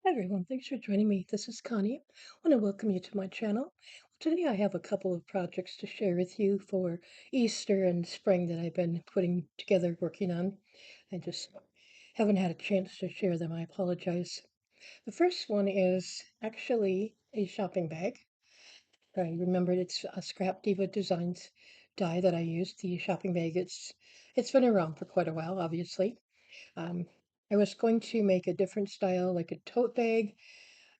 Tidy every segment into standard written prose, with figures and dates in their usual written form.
Hi everyone, thanks for joining me. This is Connie. I want to welcome you to my channel. Today I have a couple of projects to share with you for Easter and spring that I've been putting together, working on. I just haven't had a chance to share them. I apologize. The first one is actually a shopping bag. I remembered it's a Scrap Diva Designs die that I used. The shopping bag, it's been around for quite a while, obviously. Um, I was going to make a different style, like a tote bag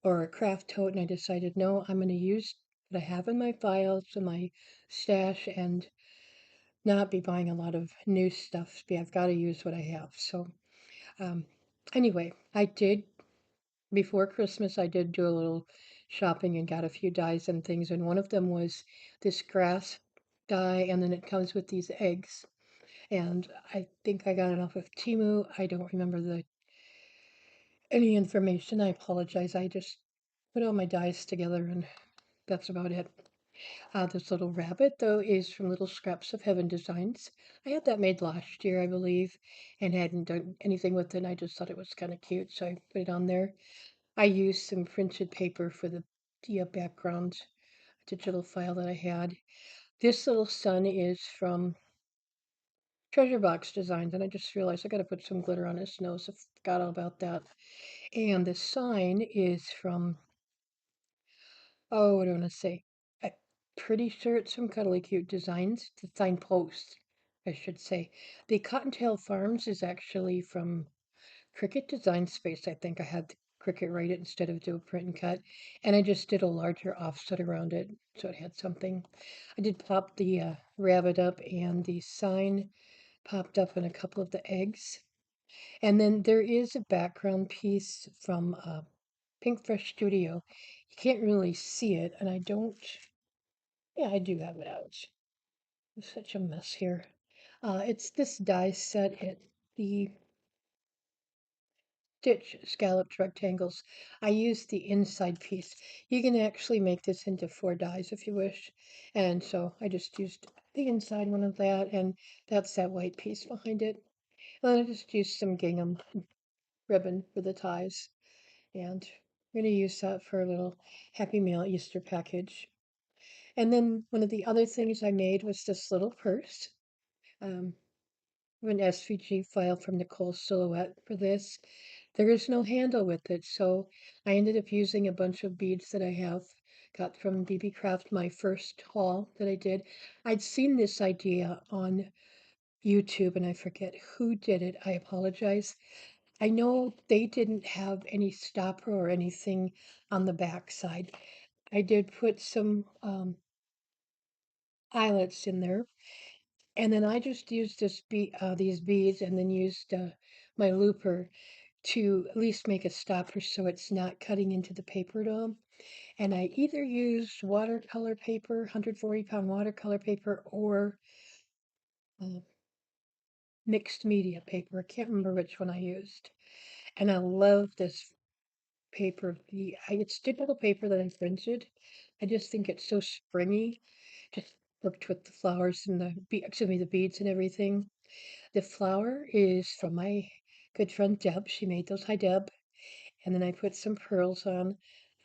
or a craft tote, and I decided, no, I'm going to use what I have in my files and my stash and not be buying a lot of new stuff. I've got to use what I have. So, um, anyway, before Christmas, I did do a little shopping and got a few dyes and things, and one of them was this grass dye, and then it comes with these eggs. And I think I got it off of Timu. I don't remember any information. I apologize. I just put all my dyes together and that's about it. This little rabbit, though, is from Little Scraps of Heaven Designs. I had that made last year, I believe, and hadn't done anything with it. And I just thought it was kind of cute, so I put it on there. I used some printed paper for the background digital file that I had. This little sun is from Treasure Box Designs, and I just realized I got to put some glitter on his nose. I forgot all about that. And the sign is from, oh, what do I want to say? I'm pretty sure it's from Cuddly Cute Designs, the signpost, I should say. The Cottontail Farms is actually from Cricut Design Space. I think I had the Cricut write it instead of do a print and cut, and I just did a larger offset around it so it had something. I did pop the rabbit up, and the sign popped up in a couple of the eggs. And then there is a background piece from Pink Fresh Studio. You can't really see it, and I don't. Yeah, I do have it out. It's such a mess here. It's this die set. The stitch scalloped rectangles. I used the inside piece. You can actually make this into 4 dies if you wish. And so I just used the inside one of that, and that's that white piece behind it. And then I just used some gingham ribbon for the ties. And I'm going to use that for a little Happy Meal Easter package. And then one of the other things I made was this little purse. Um, an SVG file from Nichole Silhouette for this. There is no handle with it, so I ended up using a bunch of beads that I have got from BB Craft, my first haul that I did. I'd seen this idea on YouTube and I forget who did it. I apologize. I know they didn't have any stopper or anything on the back side. I did put some eyelets in there. And then I just used these beads and then used my looper to at least make a stopper so it's not cutting into the paper at all. And I either used watercolor paper, 140-pound watercolor paper, or uh, mixed media paper. I can't remember which one I used. And I love this paper. It's digital paper that I printed. I just think it's so springy. Just worked with the flowers and the beads and everything. The flower is from my good friend Deb. She made those. Hi, Deb. And then I put some pearls on.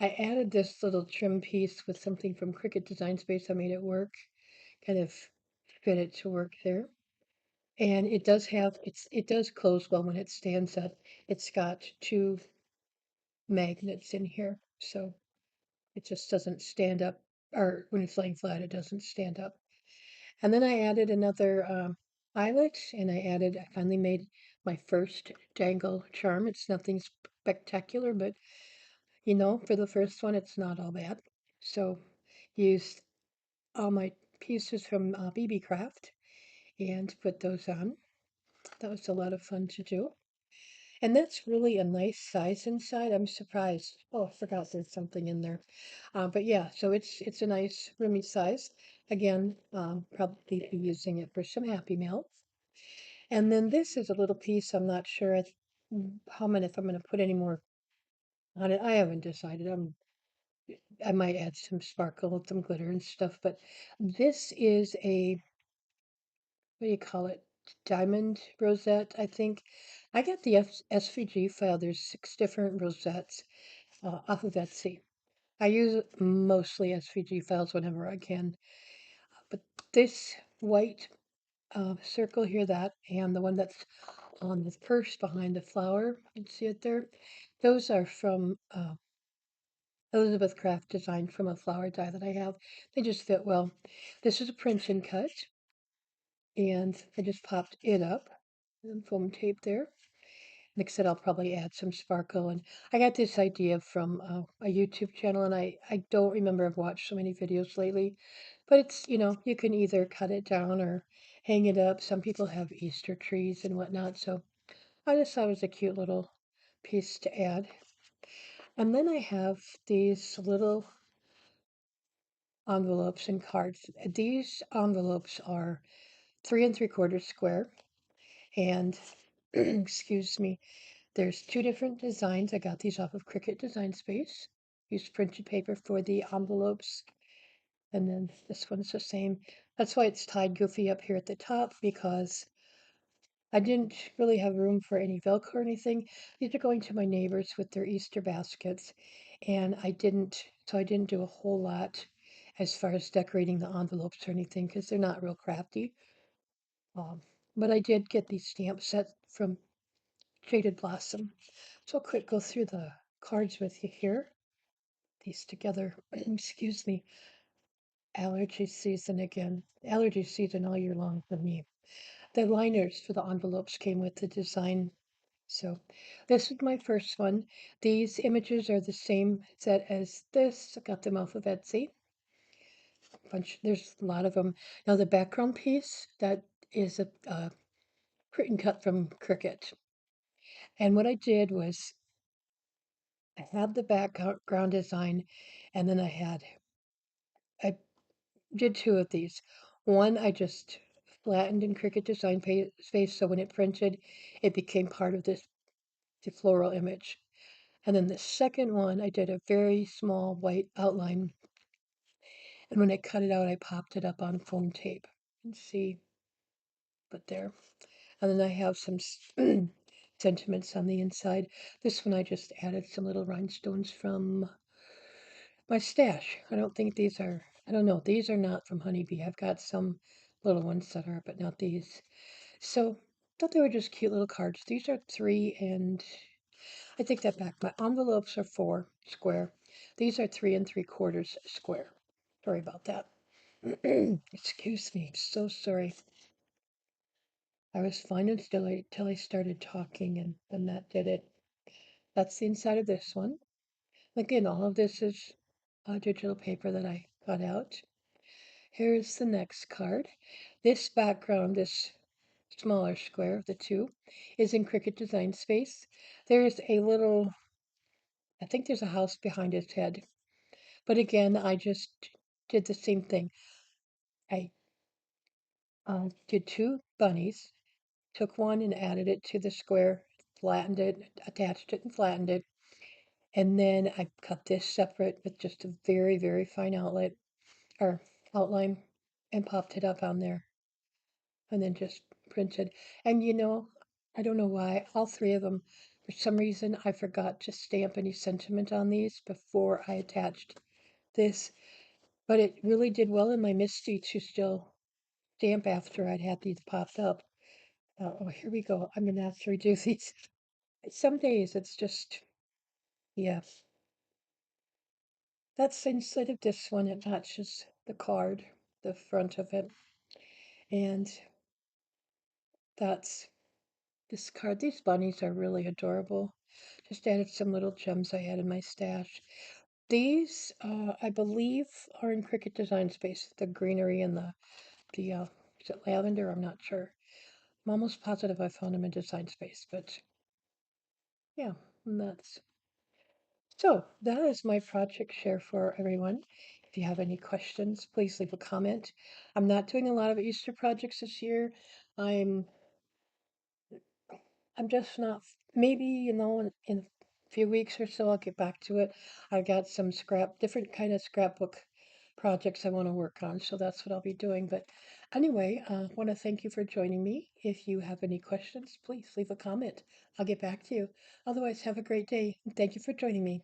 I added this little trim piece with something from Cricut Design Space. I made it work, kind of fit it to work there. And it does close well when it stands up. It's got 2 magnets in here, so it just doesn't stand up, or when it's laying flat, it doesn't stand up. And then I added another eyelet, and I finally made my first dangle charm. It's nothing spectacular, but for the first one, it's not all bad. So used all my pieces from BB Craft and put those on. That was a lot of fun to do. And that's really a nice size inside. I'm surprised. Oh, I forgot there's something in there. But yeah, so it's a nice roomy size. Again, probably be using it for some Happy Meal. And then this is a little piece. I'm not sure if I'm going to put any more on it. I haven't decided. I might add some sparkle and some glitter and stuff. But this is what do you call it? diamond rosette, I think. I got the SVG file. There's 6 different rosettes off of Etsy. I use mostly SVG files whenever I can. But this white circle here, that, and the one that's on the purse behind the flower, you can see it there. Those are from Elizabeth Craft Design, from a flower die that I have. They just fit well. This is a print and cut, and I just popped it up and foam tape there. Like I said, I'll probably add some sparkle. And I got this idea from a YouTube channel, and I don't remember, I've watched so many videos lately. But it's, you can either cut it down or hang it up. Some people have Easter trees and whatnot, so I just thought it was a cute little piece to add. And then I have these little envelopes and cards. These envelopes are 3 3/4 square, and excuse me, there's 2 different designs. I got these off of Cricut Design Space. Used printed paper for the envelopes, and then this one's the same. That's why it's tied goofy up here at the top, because I didn't really have room for any Velcro or anything. These are going to my neighbors with their Easter baskets, and I didn't do a whole lot as far as decorating the envelopes or anything, because they're not real crafty. Um, but I did get these stamp set from Jaded Blossom. So I'll quick go through the cards with you here. These together, excuse me, allergy season again. Allergy season all year long for me. The liners for the envelopes came with the design. So this is my first one. These images are the same set as this. I got them off of Etsy. There's a lot of them. Now the background piece, that is a print and cut from Cricut. And what I did was I had the background design, and then I did 2 of these. One I just flattened in Cricut Design Space, so when it printed, it became part of the floral image. And then the second one, I did a very small white outline, and when I cut it out, I popped it up on foam tape. You can see, but there. And then I have some sentiments on the inside. This one I just added some little rhinestones from my stash. I don't know, these are not from Honeybee. I've got some little ones that are, but not these. So, thought they were just cute little cards. These are 3, and I take that back. My envelopes are 4 square. These are 3 3/4 square. Sorry about that. Excuse me. So sorry. I was fine until I started talking, and then that did it. That's the inside of this one. Again, all of this is digital paper that I cut out. Here is the next card. This background, this smaller square of the 2, is in Cricut Design Space. There's a little, I think there's a house behind his head. But again, I just did the same thing. I did 2 bunnies, took one and added it to the square, flattened it, attached it and flattened it. And then I cut this separate with just a very, very fine or outline, and popped it up on there, and then just printed. And I don't know why, all 3 of them, for some reason, I forgot to stamp any sentiment on these before I attached this, but it really did well in my MISTI to still stamp after I'd had these popped up. Oh, here we go. I'm gonna have to redo these. Some days it's just, yeah. That's instead of this one, it matches the card, the front of it. And that's this card. These bunnies are really adorable. Just added some little gems I had in my stash. These, I believe, are in Cricut Design Space. The greenery and the is it lavender? I'm not sure. I'm almost positive I found them in Design Space, but yeah, and that's so. That is my project share for everyone. If you have any questions, please leave a comment. I'm not doing a lot of Easter projects this year. I'm I'm just not, maybe, in a few weeks or so, I'll get back to it. I've got some different kind of scrapbook projects I want to work on, so that's what I'll be doing. But Anyway, I want to thank you for joining me. If you have any questions, please leave a comment. I'll get back to you. Otherwise, have a great day. Thank you for joining me.